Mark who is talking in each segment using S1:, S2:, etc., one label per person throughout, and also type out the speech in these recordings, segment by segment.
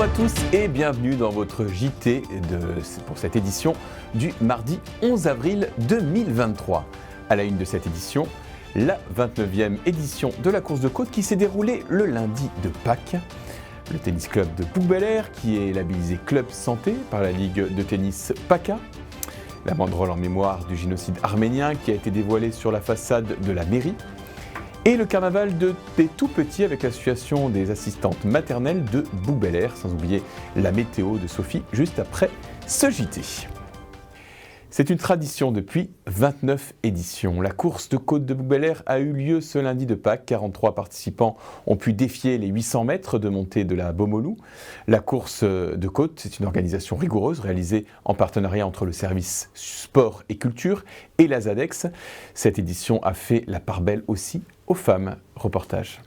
S1: Bonjour à tous et bienvenue dans votre JT pour cette édition du mardi 11 avril 2023. À la une de cette édition, la 29e édition de la course de côte qui s'est déroulée le lundi de Pâques. Le tennis club de Bouc-Bel-Air qui est labellisé Club Santé par la Ligue de tennis PACA. La banderole en mémoire du génocide arménien qui a été dévoilée sur la façade de la mairie. Et le carnaval des tout-petits avec l'association des assistantes maternelles de Bouc-Bel-Air, sans oublier la météo de Sophie juste après ce JT. C'est une tradition depuis 29 éditions. La course de côte de Bouc-Bel-Air a eu lieu ce lundi de Pâques. 43 participants ont pu défier les 800 mètres de montée de la Bomolou. La course de côte, c'est une organisation rigoureuse réalisée en partenariat entre le service sport et culture et la ZADEX. Cette édition a fait la part belle aussi aux femmes. Reportage.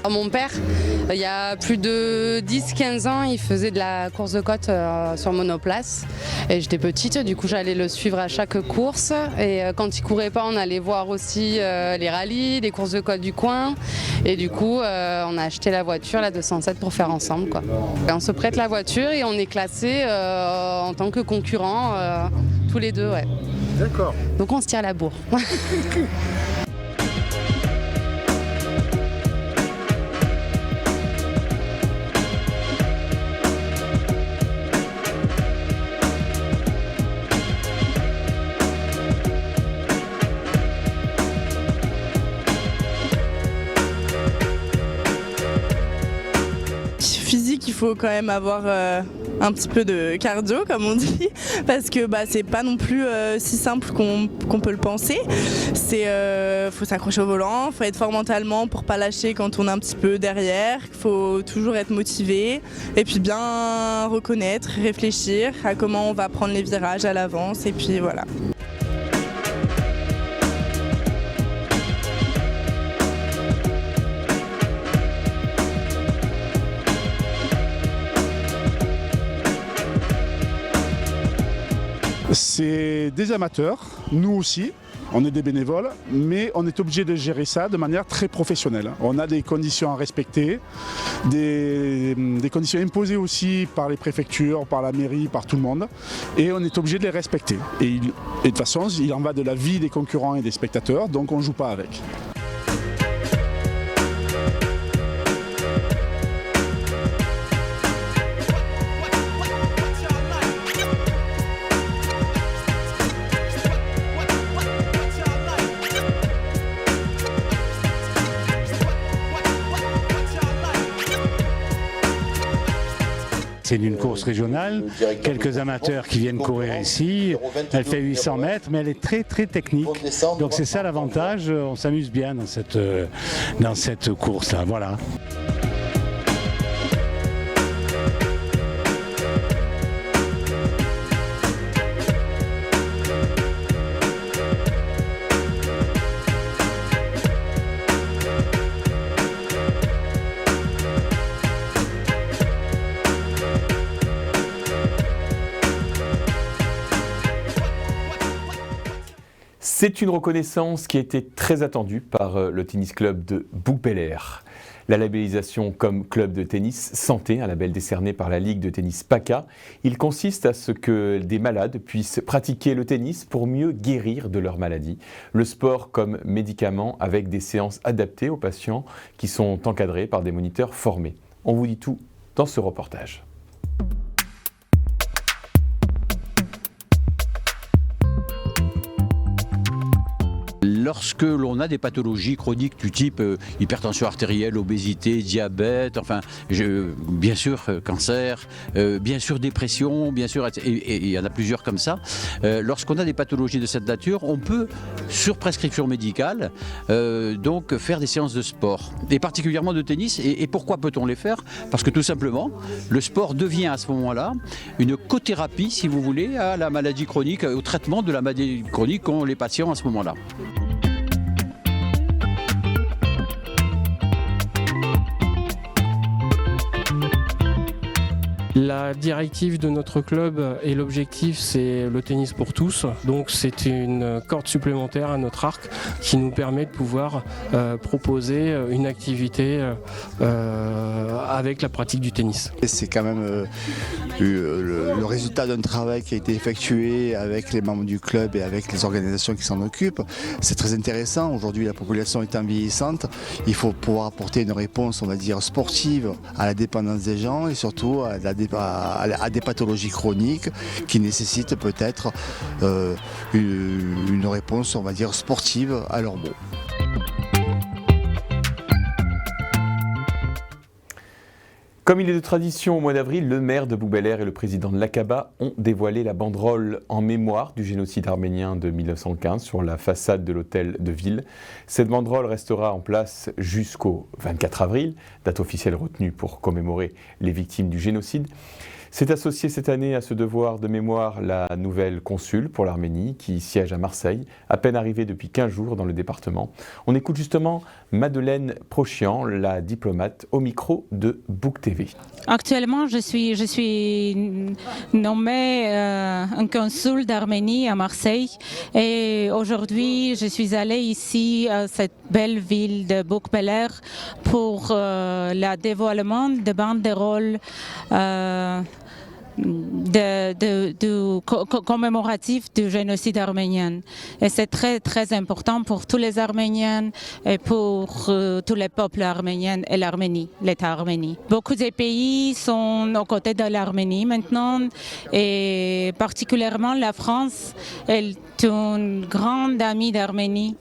S2: Mon père, il y a plus de 10-15 ans, il faisait de la course de côte sur monoplace. Et j'étais petite, du coup j'allais le suivre à chaque course. Et quand il courait pas, on allait voir aussi les rallyes, les courses de côte du coin. Et du coup, on a acheté la voiture, la 207, pour faire ensemble, quoi. Et on se prête la voiture et on est classés en tant que concurrents, tous les deux, ouais.
S3: D'accord.
S2: Donc on se tire la bourre.
S4: Physique, il faut quand même avoir un petit peu de cardio, comme on dit, parce que c'est pas non plus si simple qu'on peut le penser. Faut s'accrocher au volant, faut être fort mentalement pour pas lâcher quand on est un petit peu derrière, faut toujours être motivé et puis bien reconnaître, réfléchir à comment on va prendre les virages à l'avance et puis voilà.
S3: C'est des amateurs, nous aussi, on est des bénévoles, mais on est obligé de gérer ça de manière très professionnelle. On a des conditions à respecter, des conditions imposées aussi par les préfectures, par la mairie, par tout le monde, et on est obligé de les respecter. Et de toute façon, il en va de la vie des concurrents et des spectateurs, donc on ne joue pas avec.
S5: C'est une course régionale, quelques amateurs qui viennent courir ici. Elle fait 800 mètres, mais elle est très très technique. Donc c'est ça l'avantage, on s'amuse bien dans cette course-là. Voilà.
S1: C'est une reconnaissance qui a été très attendue par le tennis club de Bouc-Bel-Air. La labellisation comme club de tennis santé, un label décerné par la Ligue de tennis PACA, il consiste à ce que des malades puissent pratiquer le tennis pour mieux guérir de leur maladie. Le sport comme médicament avec des séances adaptées aux patients qui sont encadrés par des moniteurs formés. On vous dit tout dans ce reportage.
S6: lorsque l'on a des pathologies chroniques du type hypertension artérielle, obésité, diabète, enfin, bien sûr cancer, bien sûr dépression, bien sûr, et il y en a plusieurs comme ça. Lorsqu'on a des pathologies de cette nature, on peut, sur prescription médicale, donc faire des séances de sport, et particulièrement de tennis. Et pourquoi peut-on les faire? Parce que tout simplement, le sport devient à ce moment-là une cothérapie, si vous voulez, à la maladie chronique, au traitement de la maladie chronique qu'ont les patients à ce moment-là.
S7: La directive de notre club et l'objectif, c'est le tennis pour tous. Donc c'est une corde supplémentaire à notre arc qui nous permet de pouvoir proposer une activité avec la pratique du tennis.
S8: C'est quand même le résultat d'un travail qui a été effectué avec les membres du club et avec les organisations qui s'en occupent. C'est très intéressant. Aujourd'hui, la population étant vieillissante, il faut pouvoir apporter une réponse, on va dire, sportive à la dépendance des gens et surtout à des pathologies chroniques qui nécessitent peut-être une réponse, on va dire, sportive à leur mot.
S1: Comme il est de tradition au mois d'avril, le maire de Bouc-Bel-Air et le président de l'Aqaba ont dévoilé la banderole en mémoire du génocide arménien de 1915 sur la façade de l'hôtel de ville. Cette banderole restera en place jusqu'au 24 avril, date officielle retenue pour commémorer les victimes du génocide. C'est associé cette année à ce devoir de mémoire la nouvelle consul pour l'Arménie qui siège à Marseille, à peine arrivée depuis 15 jours dans le département. On écoute justement Madeleine Prochian, la diplomate, au micro de Book TV.
S9: Actuellement, je suis nommée un consul d'Arménie à Marseille et aujourd'hui, je suis allée ici à cette belle ville de Bouc-Bel-Air pour le dévoilement de banderoles commémoratif du génocide arménien. Et c'est très très important pour tous les Arméniens et pour tous les peuples arméniens et l'Arménie, l'État arménien. Beaucoup de pays sont aux côtés de l'Arménie maintenant et particulièrement la France est une grande amie d'Arménie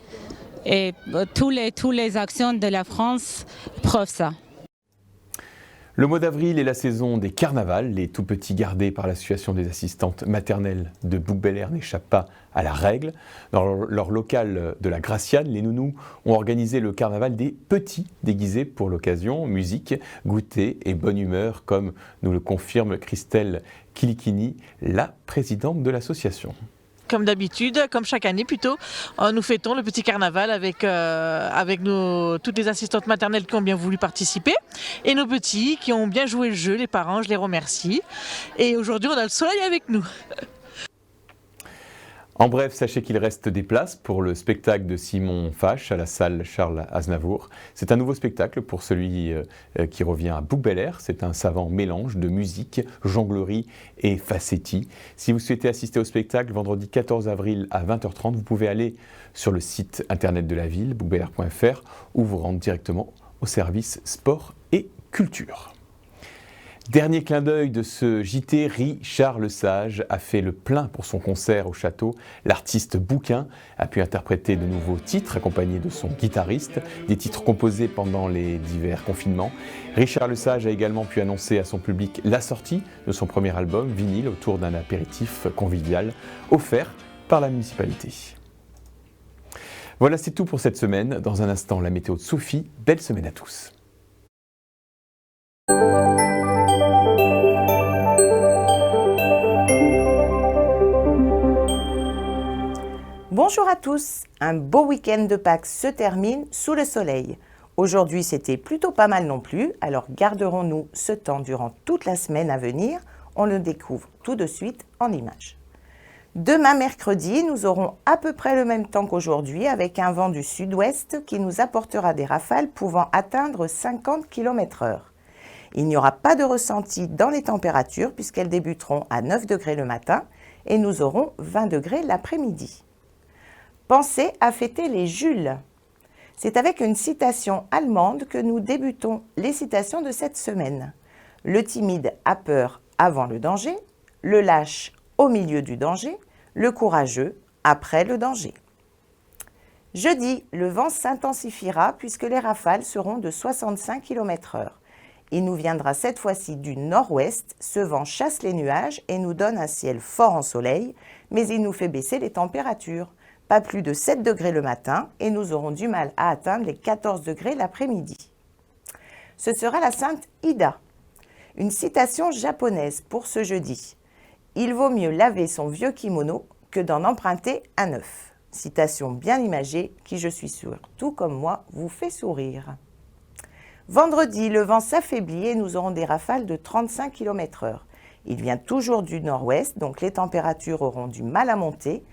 S9: et tous les actions de la France prouvent ça.
S1: Le mois d'avril est la saison des carnavals. Les tout-petits gardés par l'association des assistantes maternelles de Bouc-Bel-Air n'échappent pas à la règle. Dans leur local de la Graciane, les nounous ont organisé le carnaval des petits déguisés pour l'occasion. Musique, goûter et bonne humeur, comme nous le confirme Christelle Kilikini, la présidente de l'association.
S10: Comme d'habitude, comme chaque année plutôt, nous fêtons le petit carnaval avec toutes les assistantes maternelles qui ont bien voulu participer et nos petits qui ont bien joué le jeu, les parents, je les remercie. Et aujourd'hui, on a le soleil avec nous.
S1: En bref, sachez qu'il reste des places pour le spectacle de Simon Fache à la salle Charles Aznavour. C'est un nouveau spectacle pour celui qui revient à Bouc-Bel-Air. C'est un savant mélange de musique, jonglerie et facétie. Si vous souhaitez assister au spectacle vendredi 14 avril à 20h30, vous pouvez aller sur le site internet de la ville, boucbelair.fr, ou vous rendre directement au service sport et culture. Dernier clin d'œil de ce JT, Richard Lesage a fait le plein pour son concert au château. L'artiste bouquin a pu interpréter de nouveaux titres accompagnés de son guitariste, des titres composés pendant les divers confinements. Richard Lesage a également pu annoncer à son public la sortie de son premier album, vinyle, autour d'un apéritif convivial offert par la municipalité. Voilà, c'est tout pour cette semaine. Dans un instant, la météo de Sophie. Belle semaine à tous.
S11: Bonjour à tous, un beau week-end de Pâques se termine sous le soleil. Aujourd'hui, c'était plutôt pas mal non plus, alors garderons-nous ce temps durant toute la semaine à venir? On le découvre tout de suite en images. Demain mercredi, nous aurons à peu près le même temps qu'aujourd'hui avec un vent du sud-ouest qui nous apportera des rafales pouvant atteindre 50 km/h. Il n'y aura pas de ressenti dans les températures puisqu'elles débuteront à 9 degrés le matin et nous aurons 20 degrés l'après-midi. Pensez à fêter les Jules. C'est avec une citation allemande que nous débutons les citations de cette semaine. Le timide a peur avant le danger, le lâche au milieu du danger, le courageux après le danger. Jeudi, le vent s'intensifiera puisque les rafales seront de 65 km/h. Il nous viendra cette fois-ci du nord-ouest. Ce vent chasse les nuages et nous donne un ciel fort en soleil, mais il nous fait baisser les températures. Pas plus de 7 degrés le matin et nous aurons du mal à atteindre les 14 degrés l'après-midi. Ce sera la sainte Ida. Une citation japonaise pour ce jeudi. « Il vaut mieux laver son vieux kimono que d'en emprunter un neuf ». Citation bien imagée qui, je suis sûre, tout comme moi, vous fait sourire. Vendredi, le vent s'affaiblit et nous aurons des rafales de 35 km/h. Il vient toujours du nord-ouest, donc les températures auront du mal à monter.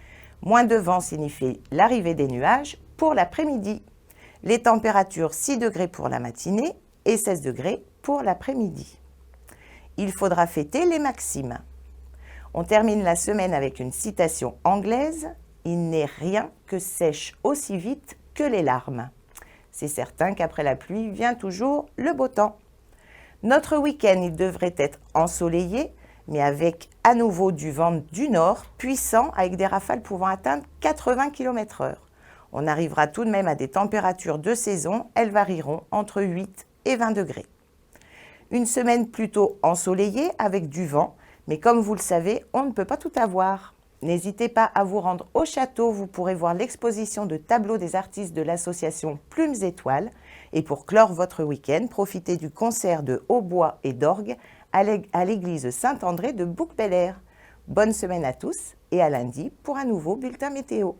S11: Moins de vent signifie l'arrivée des nuages pour l'après-midi. Les températures 6 degrés pour la matinée et 16 degrés pour l'après-midi. Il faudra fêter les maximes. On termine la semaine avec une citation anglaise. « Il n'est rien que sèche aussi vite que les larmes ». C'est certain qu'après la pluie vient toujours le beau temps. Notre week-end, il devrait être ensoleillé, mais avec à nouveau du vent du nord, puissant, avec des rafales pouvant atteindre 80 km/h. On arrivera tout de même à des températures de saison, elles varieront entre 8 et 20 degrés. Une semaine plutôt ensoleillée avec du vent, mais comme vous le savez, on ne peut pas tout avoir. N'hésitez pas à vous rendre au château, vous pourrez voir l'exposition de tableaux des artistes de l'association Plumes Étoiles. Et pour clore votre week-end, profitez du concert de hautbois et d'orgue à l'église Saint-André de Bouc-Bel-Air. Bonne semaine à tous et à lundi pour un nouveau bulletin météo.